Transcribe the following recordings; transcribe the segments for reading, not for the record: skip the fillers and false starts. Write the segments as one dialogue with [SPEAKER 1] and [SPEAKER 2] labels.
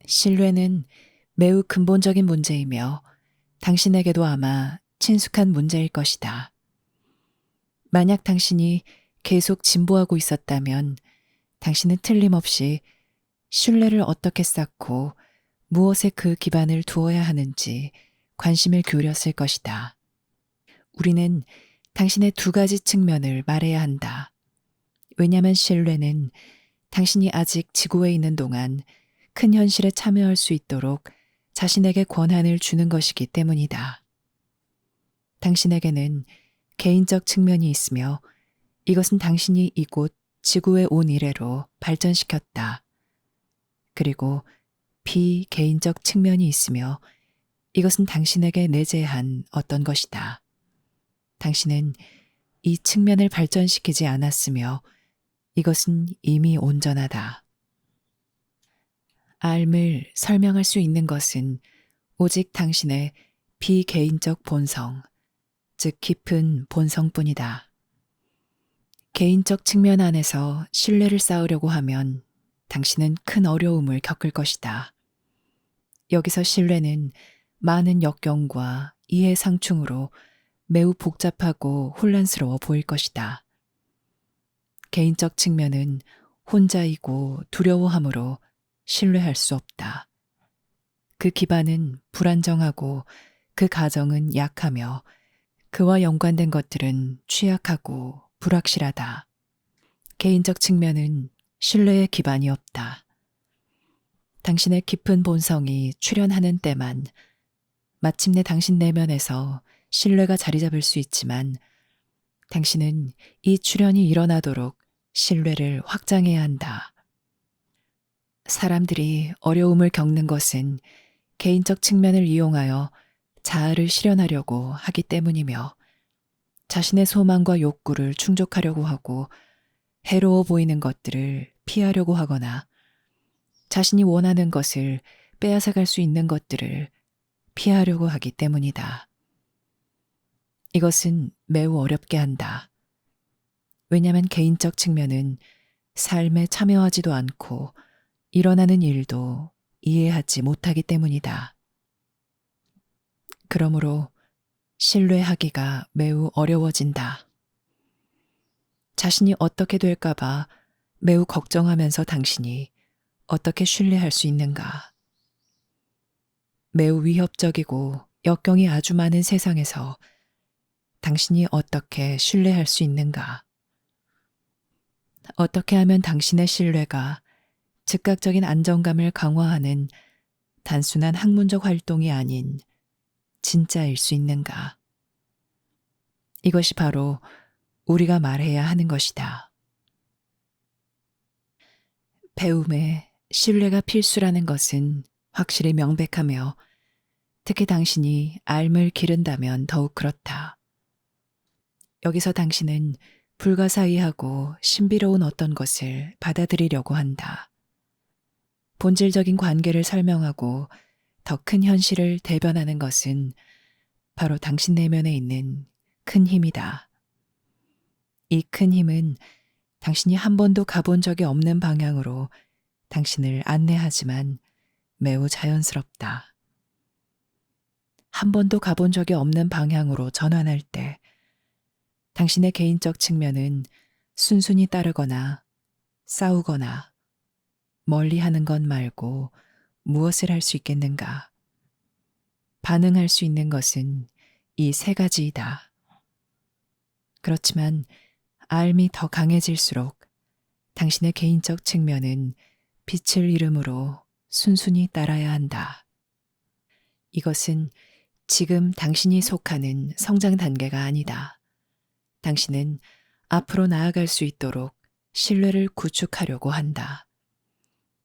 [SPEAKER 1] 신뢰는 매우 근본적인 문제이며 당신에게도 아마 친숙한 문제일 것이다. 만약 당신이 계속 진보하고 있었다면 당신은 틀림없이 신뢰를 어떻게 쌓고 무엇에 그 기반을 두어야 하는지 관심을 기울였을 것이다. 우리는 당신의 두 가지 측면을 말해야 한다. 왜냐하면 신뢰는 당신이 아직 지구에 있는 동안 큰 현실에 참여할 수 있도록 자신에게 권한을 주는 것이기 때문이다. 당신에게는 개인적 측면이 있으며 이것은 당신이 이곳 지구에 온 이래로 발전시켰다. 그리고 비개인적 측면이 있으며 이것은 당신에게 내재한 어떤 것이다. 당신은 이 측면을 발전시키지 않았으며 이것은 이미 온전하다. 삶을 설명할 수 있는 것은 오직 당신의 비개인적 본성, 즉 깊은 본성뿐이다. 개인적 측면 안에서 신뢰를 쌓으려고 하면 당신은 큰 어려움을 겪을 것이다. 여기서 신뢰는 많은 역경과 이해상충으로 매우 복잡하고 혼란스러워 보일 것이다. 개인적 측면은 혼자이고 두려워하므로 신뢰할 수 없다. 그 기반은 불안정하고 그 가정은 약하며 그와 연관된 것들은 취약하고 불확실하다. 개인적 측면은 신뢰의 기반이 없다. 당신의 깊은 본성이 출현하는 때만 마침내 당신 내면에서 신뢰가 자리 잡을 수 있지만 당신은 이 출현이 일어나도록 신뢰를 확장해야 한다. 사람들이 어려움을 겪는 것은 개인적 측면을 이용하여 자아를 실현하려고 하기 때문이며 자신의 소망과 욕구를 충족하려고 하고 해로워 보이는 것들을 피하려고 하거나 자신이 원하는 것을 빼앗아갈 수 있는 것들을 피하려고 하기 때문이다. 이것은 매우 어렵게 한다. 왜냐하면 개인적 측면은 삶에 참여하지도 않고 일어나는 일도 이해하지 못하기 때문이다. 그러므로 신뢰하기가 매우 어려워진다. 자신이 어떻게 될까봐 매우 걱정하면서 당신이 어떻게 신뢰할 수 있는가? 매우 위협적이고 역경이 아주 많은 세상에서 당신이 어떻게 신뢰할 수 있는가? 어떻게 하면 당신의 신뢰가 즉각적인 안정감을 강화하는 단순한 학문적 활동이 아닌 진짜일 수 있는가? 이것이 바로 우리가 말해야 하는 것이다. 배움에 신뢰가 필수라는 것은 확실히 명백하며 특히 당신이 앓을 기른다면 더욱 그렇다. 여기서 당신은 불가사의하고 신비로운 어떤 것을 받아들이려고 한다. 본질적인 관계를 설명하고 더 큰 현실을 대변하는 것은 바로 당신 내면에 있는 큰 힘이다. 이 큰 힘은 당신이 한 번도 가본 적이 없는 방향으로 당신을 안내하지만 매우 자연스럽다. 한 번도 가본 적이 없는 방향으로 전환할 때 당신의 개인적 측면은 순순히 따르거나 싸우거나 멀리 하는 것 말고 무엇을 할 수 있겠는가? 반응할 수 있는 것은 이 세 가지이다. 그렇지만 알미 더 강해질수록 당신의 개인적 측면은 빛을 잃음으로 순순히 따라야 한다. 이것은 지금 당신이 속하는 성장 단계가 아니다. 당신은 앞으로 나아갈 수 있도록 신뢰를 구축하려고 한다.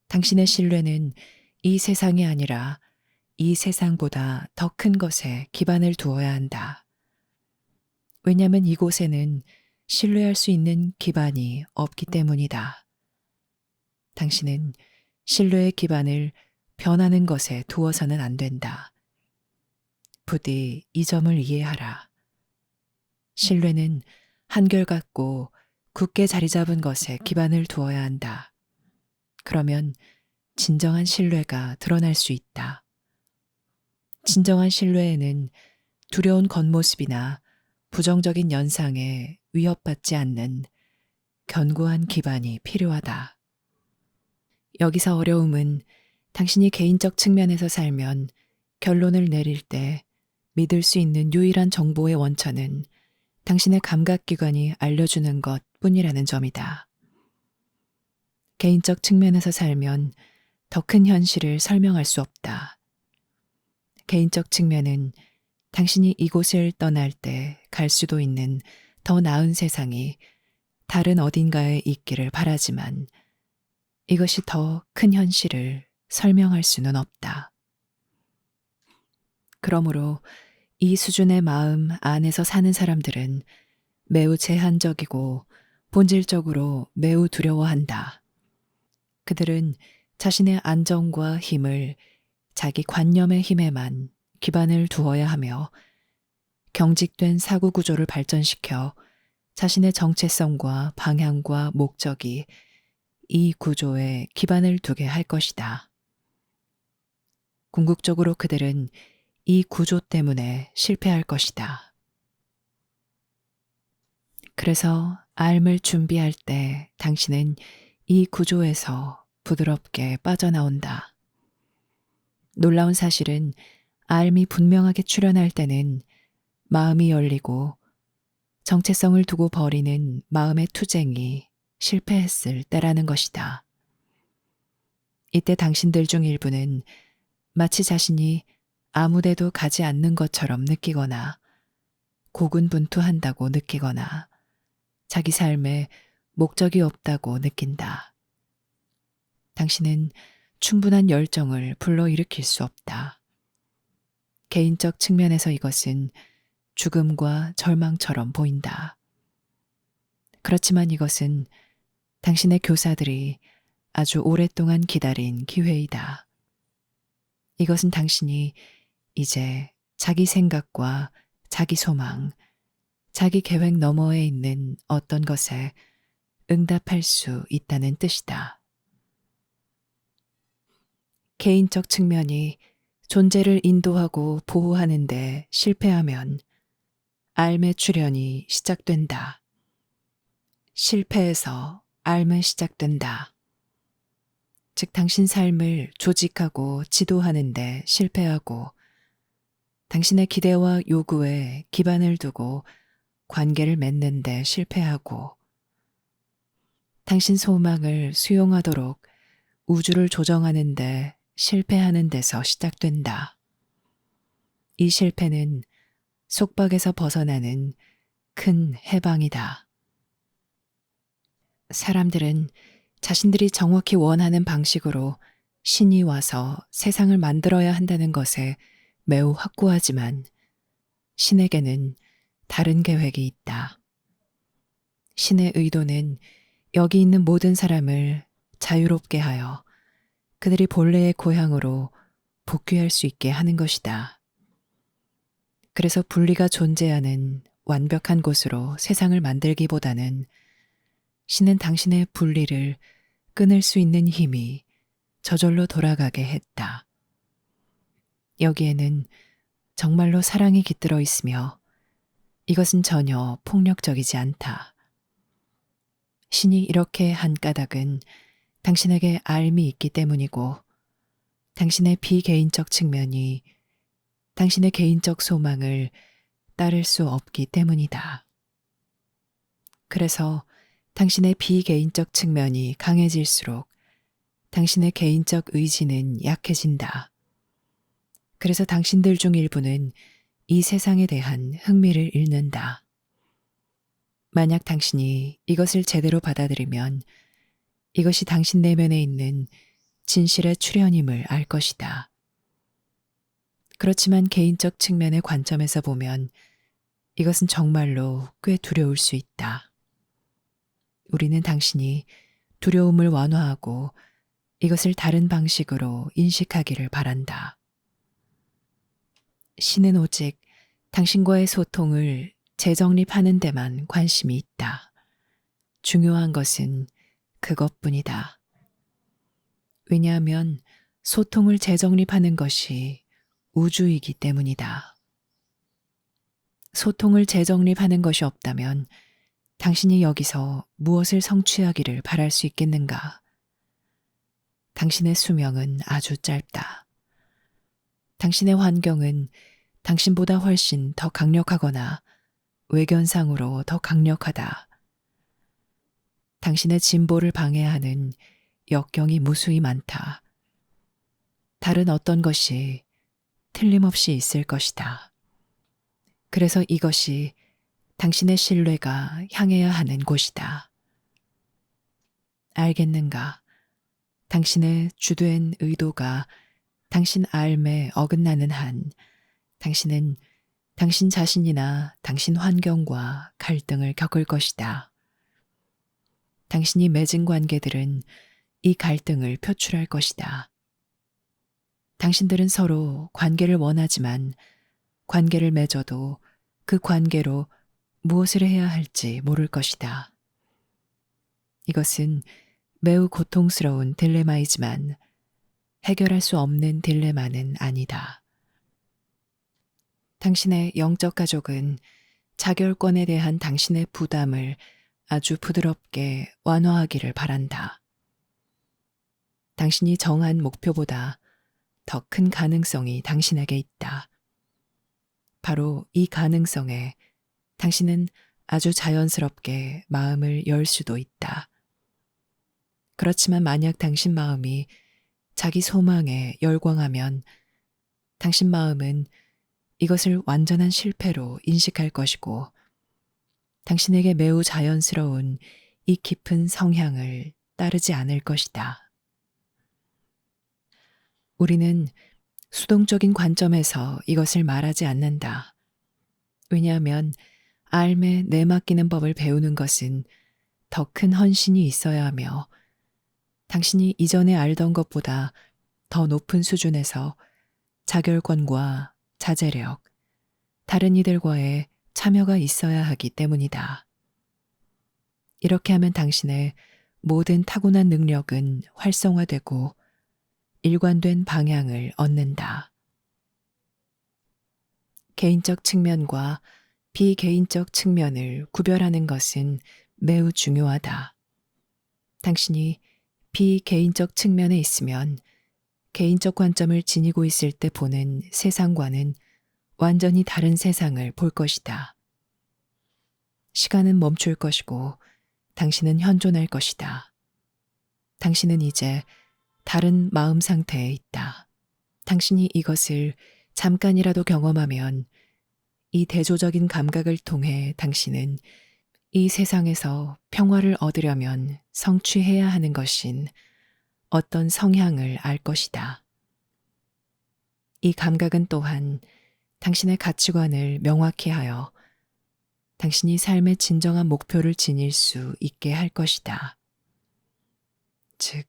[SPEAKER 1] 당신의 신뢰는 이 세상이 아니라 이 세상보다 더 큰 것에 기반을 두어야 한다. 왜냐하면 이곳에는 신뢰할 수 있는 기반이 없기 때문이다. 당신은 신뢰의 기반을 변하는 것에 두어서는 안 된다. 부디 이 점을 이해하라. 신뢰는 한결같고 굳게 자리 잡은 것에 기반을 두어야 한다. 그러면 진정한 신뢰가 드러날 수 있다. 진정한 신뢰에는 두려운 겉모습이나 부정적인 연상에 위협받지 않는 견고한 기반이 필요하다. 여기서 어려움은 당신이 개인적 측면에서 살면 결론을 내릴 때 믿을 수 있는 유일한 정보의 원천은 당신의 감각기관이 알려주는 것 뿐이라는 점이다. 개인적 측면에서 살면 더 큰 현실을 설명할 수 없다. 개인적 측면은 당신이 이곳을 떠날 때 갈 수도 있는 더 나은 세상이 다른 어딘가에 있기를 바라지만 이것이 더 큰 현실을 설명할 수는 없다. 그러므로 이 수준의 마음 안에서 사는 사람들은 매우 제한적이고 본질적으로 매우 두려워한다. 그들은 자신의 안정과 힘을 자기 관념의 힘에만 기반을 두어야 하며 경직된 사고 구조를 발전시켜 자신의 정체성과 방향과 목적이 이 구조에 기반을 두게 할 것이다. 궁극적으로 그들은 이 구조 때문에 실패할 것이다. 그래서 삶을 준비할 때 당신은 이 구조에서 부드럽게 빠져나온다. 놀라운 사실은 삶이 분명하게 출현할 때는 마음이 열리고 정체성을 두고 벌이는 마음의 투쟁이 실패했을 때라는 것이다. 이때 당신들 중 일부는 마치 자신이 아무데도 가지 않는 것처럼 느끼거나 고군분투한다고 느끼거나 자기 삶에 목적이 없다고 느낀다. 당신은 충분한 열정을 불러일으킬 수 없다. 개인적 측면에서 이것은 죽음과 절망처럼 보인다. 그렇지만 이것은 당신의 교사들이 아주 오랫동안 기다린 기회이다. 이것은 당신이 이제 자기 생각과 자기 소망, 자기 계획 너머에 있는 어떤 것에 응답할 수 있다는 뜻이다. 개인적 측면이 존재를 인도하고 보호하는데 실패하면 삶의 출현이 시작된다. 실패에서 삶은 시작된다. 즉 당신 삶을 조직하고 지도하는데 실패하고 당신의 기대와 요구에 기반을 두고 관계를 맺는데 실패하고 당신 소망을 수용하도록 우주를 조정하는데 실패하는 데서 시작된다. 이 실패는 속박에서 벗어나는 큰 해방이다. 사람들은 자신들이 정확히 원하는 방식으로 신이 와서 세상을 만들어야 한다는 것에 매우 확고하지만 신에게는 다른 계획이 있다. 신의 의도는 여기 있는 모든 사람을 자유롭게 하여 그들이 본래의 고향으로 복귀할 수 있게 하는 것이다. 그래서 분리가 존재하는 완벽한 곳으로 세상을 만들기보다는 신은 당신의 분리를 끊을 수 있는 힘이 저절로 돌아가게 했다. 여기에는 정말로 사랑이 깃들어 있으며 이것은 전혀 폭력적이지 않다. 신이 이렇게 한 까닭은 당신에게 앓음이 있기 때문이고 당신의 비개인적 측면이 당신의 개인적 소망을 따를 수 없기 때문이다. 그래서 당신의 비개인적 측면이 강해질수록 당신의 개인적 의지는 약해진다. 그래서 당신들 중 일부는 이 세상에 대한 흥미를 잃는다. 만약 당신이 이것을 제대로 받아들이면 이것이 당신 내면에 있는 진실의 출현임을 알 것이다. 그렇지만 개인적 측면의 관점에서 보면 이것은 정말로 꽤 두려울 수 있다. 우리는 당신이 두려움을 완화하고 이것을 다른 방식으로 인식하기를 바란다. 신은 오직 당신과의 소통을 재정립하는 데만 관심이 있다. 중요한 것은 그것뿐이다. 왜냐하면 소통을 재정립하는 것이 우주이기 때문이다. 소통을 재정립하는 것이 없다면 당신이 여기서 무엇을 성취하기를 바랄 수 있겠는가? 당신의 수명은 아주 짧다. 당신의 환경은 당신보다 훨씬 더 강력하거나 외견상으로 더 강력하다. 당신의 진보를 방해하는 역경이 무수히 많다. 다른 어떤 것이 틀림없이 있을 것이다. 그래서 이것이 당신의 신뢰가 향해야 하는 곳이다. 알겠는가? 당신의 주된 의도가 당신 삶에 어긋나는 한 당신은 당신 자신이나 당신 환경과 갈등을 겪을 것이다. 당신이 맺은 관계들은 이 갈등을 표출할 것이다. 당신들은 서로 관계를 원하지만 관계를 맺어도 그 관계로 무엇을 해야 할지 모를 것이다. 이것은 매우 고통스러운 딜레마이지만 해결할 수 없는 딜레마는 아니다. 당신의 영적 가족은 자결권에 대한 당신의 부담을 아주 부드럽게 완화하기를 바란다. 당신이 정한 목표보다 더 큰 가능성이 당신에게 있다. 바로 이 가능성에 당신은 아주 자연스럽게 마음을 열 수도 있다. 그렇지만 만약 당신 마음이 자기 소망에 열광하면 당신 마음은 이것을 완전한 실패로 인식할 것이고 당신에게 매우 자연스러운 이 깊은 성향을 따르지 않을 것이다. 우리는 수동적인 관점에서 이것을 말하지 않는다. 왜냐하면 삶에 내맡기는 법을 배우는 것은 더 큰 헌신이 있어야 하며 당신이 이전에 알던 것보다 더 높은 수준에서 자결권과 자제력, 다른 이들과의 참여가 있어야 하기 때문이다. 이렇게 하면 당신의 모든 타고난 능력은 활성화되고 일관된 방향을 얻는다. 개인적 측면과 비개인적 측면을 구별하는 것은 매우 중요하다. 당신이 비개인적 측면에 있으면 개인적 관점을 지니고 있을 때 보는 세상과는 완전히 다른 세상을 볼 것이다. 시간은 멈출 것이고 당신은 현존할 것이다. 당신은 이제 다른 마음 상태에 있다. 당신이 이것을 잠깐이라도 경험하면 이 대조적인 감각을 통해 당신은 이 세상에서 평화를 얻으려면 성취해야 하는 것인 어떤 성향을 알 것이다. 이 감각은 또한 당신의 가치관을 명확히 하여 당신이 삶의 진정한 목표를 지닐 수 있게 할 것이다. 즉,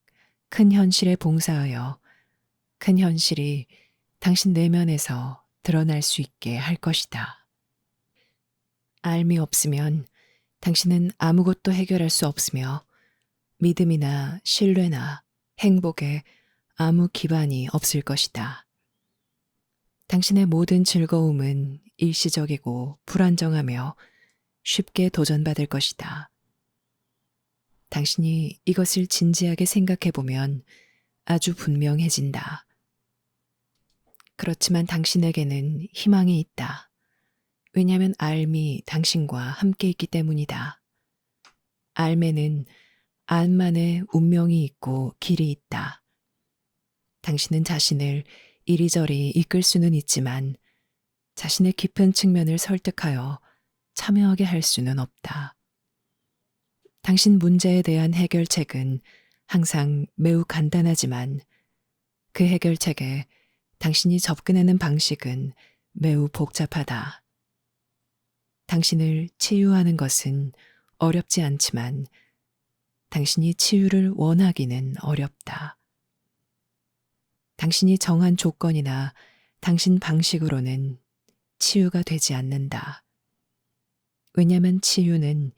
[SPEAKER 1] 큰 현실에 봉사하여 큰 현실이 당신 내면에서 드러날 수 있게 할 것이다. 알미 없으면 당신은 아무것도 해결할 수 없으며 믿음이나 신뢰나 행복에 아무 기반이 없을 것이다. 당신의 모든 즐거움은 일시적이고 불안정하며 쉽게 도전받을 것이다. 당신이 이것을 진지하게 생각해 보면 아주 분명해진다. 그렇지만 당신에게는 희망이 있다. 왜냐하면 알미 당신과 함께 있기 때문이다. 알매는 알만의 운명이 있고 길이 있다. 당신은 자신을 이리저리 이끌 수는 있지만 자신의 깊은 측면을 설득하여 참여하게 할 수는 없다. 당신 문제에 대한 해결책은 항상 매우 간단하지만 그 해결책에 당신이 접근하는 방식은 매우 복잡하다. 당신을 치유하는 것은 어렵지 않지만 당신이 치유를 원하기는 어렵다. 당신이 정한 조건이나 당신 방식으로는 치유가 되지 않는다. 왜냐하면 치유는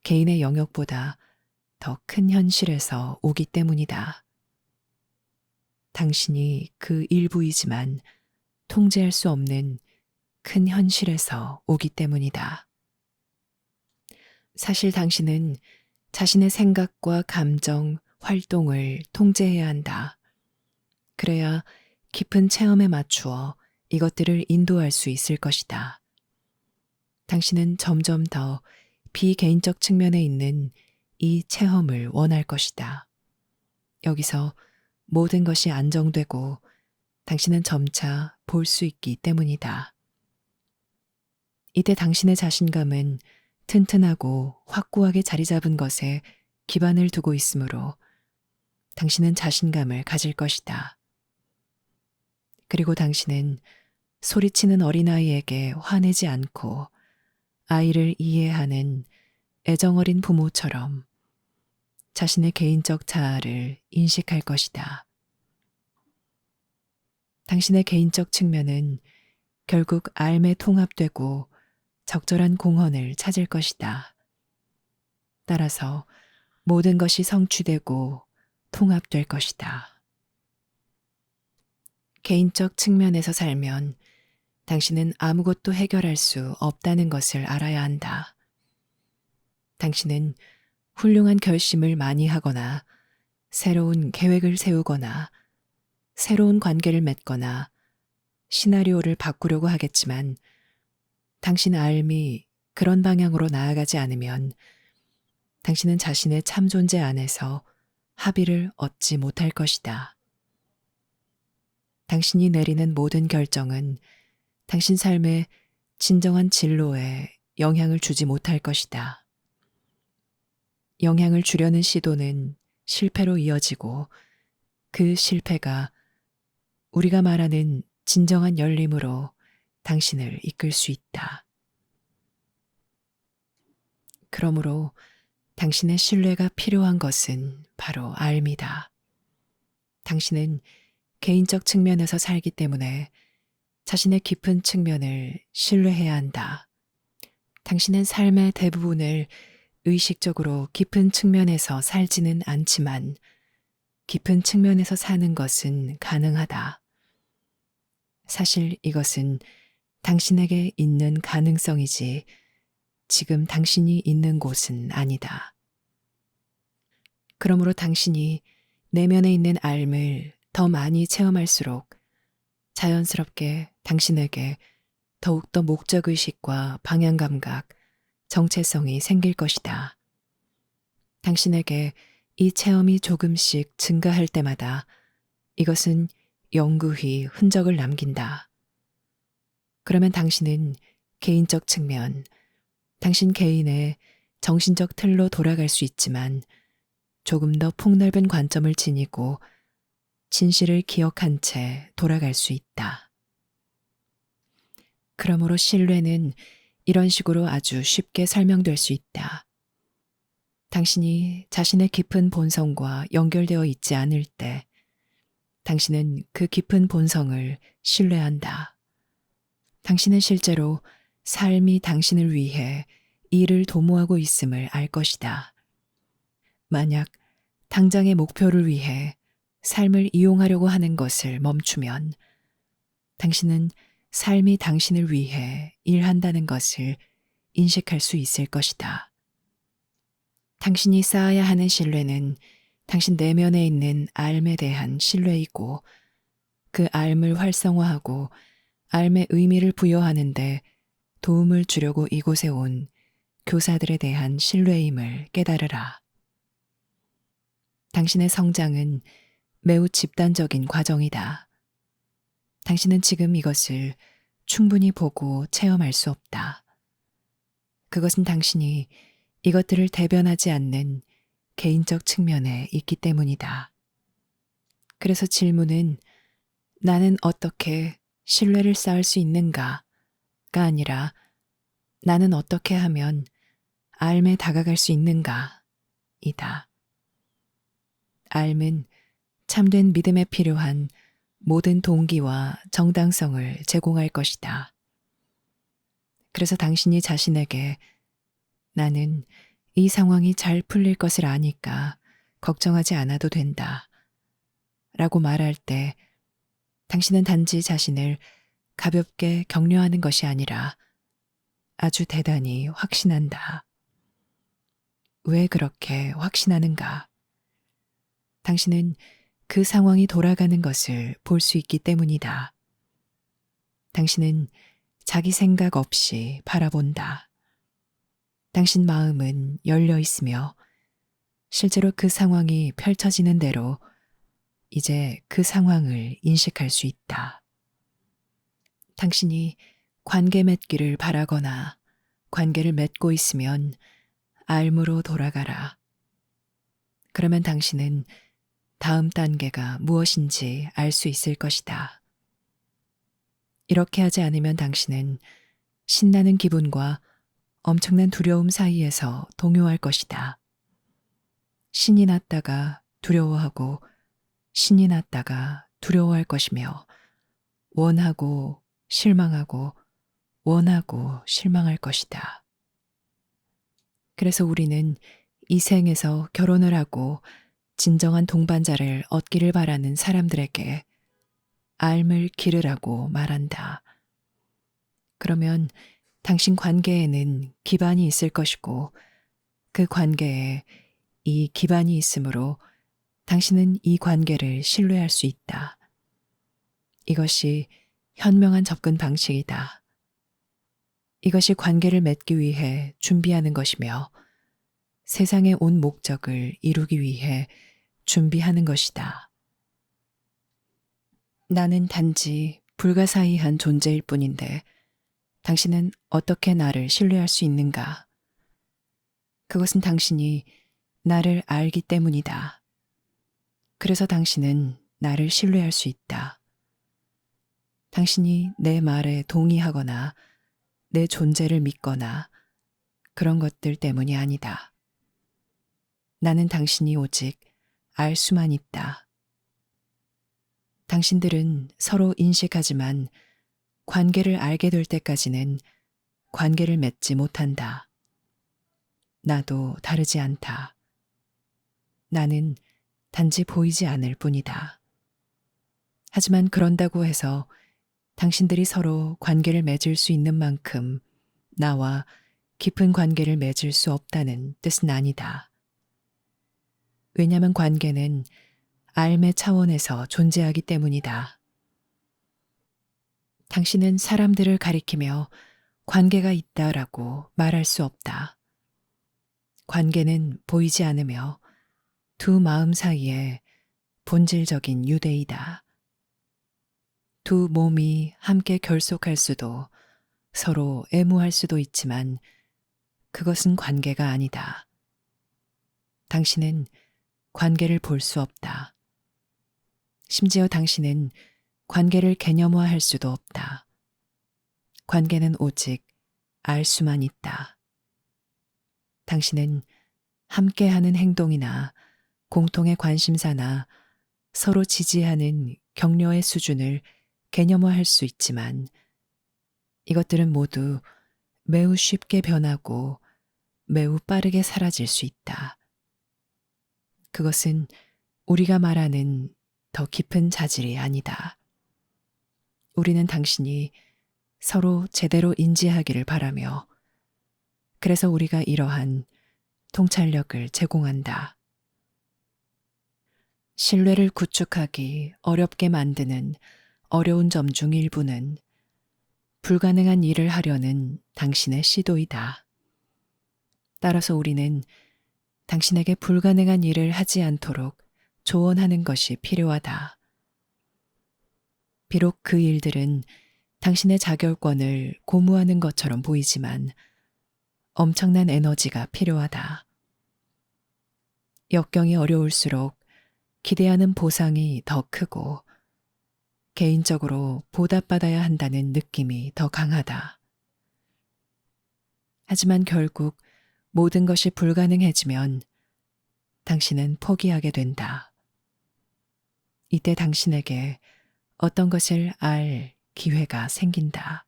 [SPEAKER 1] 개인의 영역보다 더 큰 현실에서 오기 때문이다. 당신이 그 일부이지만 통제할 수 없는 큰 현실에서 오기 때문이다. 사실 당신은 자신의 생각과 감정, 활동을 통제해야 한다. 그래야 깊은 체험에 맞추어 이것들을 인도할 수 있을 것이다. 당신은 점점 더 비개인적 측면에 있는 이 체험을 원할 것이다. 여기서 모든 것이 안정되고 당신은 점차 볼 수 있기 때문이다. 이때 당신의 자신감은 튼튼하고 확고하게 자리 잡은 것에 기반을 두고 있으므로 당신은 자신감을 가질 것이다. 그리고 당신은 소리치는 어린아이에게 화내지 않고 아이를 이해하는 애정어린 부모처럼 자신의 개인적 자아를 인식할 것이다. 당신의 개인적 측면은 결국 삶에 통합되고 적절한 공헌을 찾을 것이다. 따라서 모든 것이 성취되고 통합될 것이다. 개인적 측면에서 살면 당신은 아무것도 해결할 수 없다는 것을 알아야 한다. 당신은 훌륭한 결심을 많이 하거나 새로운 계획을 세우거나 새로운 관계를 맺거나 시나리오를 바꾸려고 하겠지만 당신 삶이 그런 방향으로 나아가지 않으면 당신은 자신의 참 존재 안에서 합의를 얻지 못할 것이다. 당신이 내리는 모든 결정은 당신 삶의 진정한 진로에 영향을 주지 못할 것이다. 영향을 주려는 시도는 실패로 이어지고 그 실패가 우리가 말하는 진정한 열림으로 당신을 이끌 수 있다. 그러므로 당신의 신뢰가 필요한 것은 바로 삶이다. 당신은 개인적 측면에서 살기 때문에 자신의 깊은 측면을 신뢰해야 한다. 당신은 삶의 대부분을 의식적으로 깊은 측면에서 살지는 않지만 깊은 측면에서 사는 것은 가능하다. 사실 이것은 당신에게 있는 가능성이지 지금 당신이 있는 곳은 아니다. 그러므로 당신이 내면에 있는 삶을 더 많이 체험할수록 자연스럽게 당신에게 더욱더 목적의식과 방향감각, 정체성이 생길 것이다. 당신에게 이 체험이 조금씩 증가할 때마다 이것은 영구히 흔적을 남긴다. 그러면 당신은 개인적 측면, 당신 개인의 정신적 틀로 돌아갈 수 있지만 조금 더 폭넓은 관점을 지니고 진실을 기억한 채 돌아갈 수 있다. 그러므로 신뢰는 이런 식으로 아주 쉽게 설명될 수 있다. 당신이 자신의 깊은 본성과 연결되어 있지 않을 때 당신은 그 깊은 본성을 신뢰한다. 당신은 실제로 삶이 당신을 위해 일을 도모하고 있음을 알 것이다. 만약 당장의 목표를 위해 삶을 이용하려고 하는 것을 멈추면 당신은 삶이 당신을 위해 일한다는 것을 인식할 수 있을 것이다. 당신이 쌓아야 하는 신뢰는 당신 내면에 있는 삶에 대한 신뢰이고 그 삶을 활성화하고 삶의 의미를 부여하는데 도움을 주려고 이곳에 온 교사들에 대한 신뢰임을 깨달으라. 당신의 성장은 매우 집단적인 과정이다. 당신은 지금 이것을 충분히 보고 체험할 수 없다. 그것은 당신이 이것들을 대변하지 않는 개인적 측면에 있기 때문이다. 그래서 질문은 나는 어떻게 신뢰를 쌓을 수 있는가가 아니라 나는 어떻게 하면 삶에 다가갈 수 있는가 이다. 삶은 참된 믿음에 필요한 모든 동기와 정당성을 제공할 것이다. 그래서 당신이 자신에게 나는 이 상황이 잘 풀릴 것을 아니까 걱정하지 않아도 된다 라고 말할 때 당신은 단지 자신을 가볍게 격려하는 것이 아니라 아주 대단히 확신한다. 왜 그렇게 확신하는가? 당신은 그 상황이 돌아가는 것을 볼 수 있기 때문이다. 당신은 자기 생각 없이 바라본다. 당신 마음은 열려 있으며 실제로 그 상황이 펼쳐지는 대로 이제 그 상황을 인식할 수 있다. 당신이 관계 맺기를 바라거나 관계를 맺고 있으면 알무로 돌아가라. 그러면 당신은 다음 단계가 무엇인지 알 수 있을 것이다. 이렇게 하지 않으면 당신은 신나는 기분과 엄청난 두려움 사이에서 동요할 것이다. 신이 났다가 두려워하고 신이 났다가 두려워할 것이며 원하고 실망하고 원하고 실망할 것이다. 그래서 우리는 이 생에서 결혼을 하고 진정한 동반자를 얻기를 바라는 사람들에게 알을 기르라고 말한다. 그러면 당신 관계에는 기반이 있을 것이고 그 관계에 이 기반이 있으므로 당신은 이 관계를 신뢰할 수 있다. 이것이 현명한 접근 방식이다. 이것이 관계를 맺기 위해 준비하는 것이며 세상에 온 목적을 이루기 위해 준비하는 것이다. 나는 단지 불가사의한 존재일 뿐인데 당신은 어떻게 나를 신뢰할 수 있는가? 그것은 당신이 나를 알기 때문이다. 그래서 당신은 나를 신뢰할 수 있다. 당신이 내 말에 동의하거나 내 존재를 믿거나 그런 것들 때문이 아니다. 나는 당신이 오직 알 수만 있다. 당신들은 서로 인식하지만 관계를 알게 될 때까지는 관계를 맺지 못한다. 나도 다르지 않다. 나는 단지 보이지 않을 뿐이다. 하지만 그런다고 해서 당신들이 서로 관계를 맺을 수 있는 만큼 나와 깊은 관계를 맺을 수 없다는 뜻은 아니다. 왜냐하면 관계는 알의 차원에서 존재하기 때문이다. 당신은 사람들을 가리키며 관계가 있다라고 말할 수 없다. 관계는 보이지 않으며 두 마음 사이에 본질적인 유대이다. 두 몸이 함께 결속할 수도 서로 애무할 수도 있지만 그것은 관계가 아니다. 당신은 관계를 볼 수 없다. 심지어 당신은 관계를 개념화할 수도 없다. 관계는 오직 알 수만 있다. 당신은 함께하는 행동이나 공통의 관심사나 서로 지지하는 격려의 수준을 개념화할 수 있지만 이것들은 모두 매우 쉽게 변하고 매우 빠르게 사라질 수 있다. 그것은 우리가 말하는 더 깊은 자질이 아니다. 우리는 당신이 서로 제대로 인지하기를 바라며 그래서 우리가 이러한 통찰력을 제공한다. 신뢰를 구축하기 어렵게 만드는 어려운 점 중 일부는 불가능한 일을 하려는 당신의 시도이다. 따라서 우리는 당신에게 불가능한 일을 하지 않도록 조언하는 것이 필요하다. 비록 그 일들은 당신의 자결권을 고무하는 것처럼 보이지만 엄청난 에너지가 필요하다. 역경이 어려울수록 기대하는 보상이 더 크고 개인적으로 보답받아야 한다는 느낌이 더 강하다. 하지만 결국 모든 것이 불가능해지면 당신은 포기하게 된다. 이때 당신에게 어떤 것을 알 기회가 생긴다.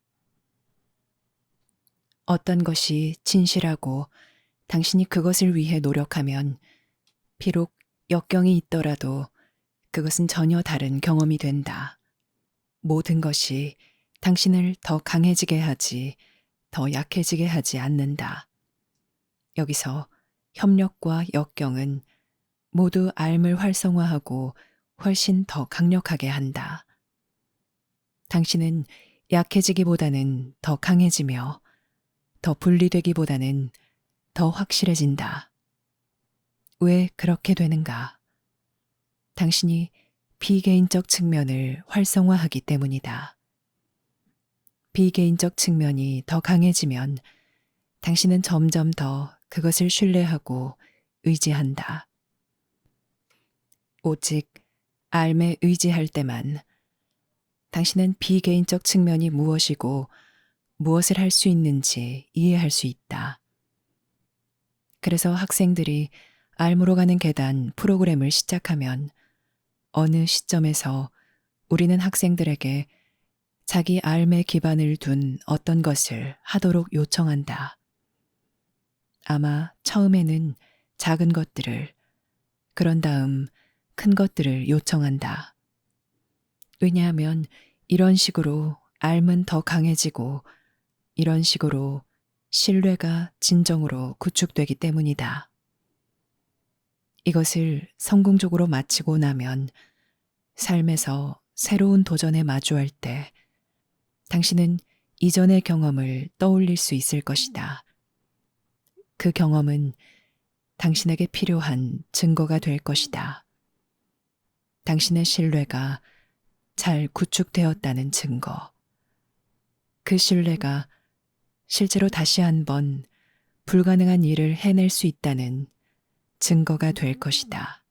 [SPEAKER 1] 어떤 것이 진실하고 당신이 그것을 위해 노력하면 비록 역경이 있더라도 그것은 전혀 다른 경험이 된다. 모든 것이 당신을 더 강해지게 하지, 더 약해지게 하지 않는다. 여기서 협력과 역경은 모두 알을 활성화하고 훨씬 더 강력하게 한다. 당신은 약해지기보다는 더 강해지며 더 분리되기보다는 더 확실해진다. 왜 그렇게 되는가? 당신이 비개인적 측면을 활성화하기 때문이다. 비개인적 측면이 더 강해지면 당신은 점점 더 그것을 신뢰하고 의지한다. 오직 알에 의지할 때만 당신은 비개인적 측면이 무엇이고 무엇을 할 수 있는지 이해할 수 있다. 그래서 학생들이 알무로 가는 계단 프로그램을 시작하면 어느 시점에서 우리는 학생들에게 자기 알에 기반을 둔 어떤 것을 하도록 요청한다. 아마 처음에는 작은 것들을, 그런 다음 큰 것들을 요청한다. 왜냐하면 이런 식으로 알은 더 강해지고 이런 식으로 신뢰가 진정으로 구축되기 때문이다. 이것을 성공적으로 마치고 나면 삶에서 새로운 도전에 마주할 때 당신은 이전의 경험을 떠올릴 수 있을 것이다. 그 경험은 당신에게 필요한 증거가 될 것이다. 당신의 신뢰가 잘 구축되었다는 증거. 그 신뢰가 실제로 다시 한번 불가능한 일을 해낼 수 있다는 증거가 될 것이다.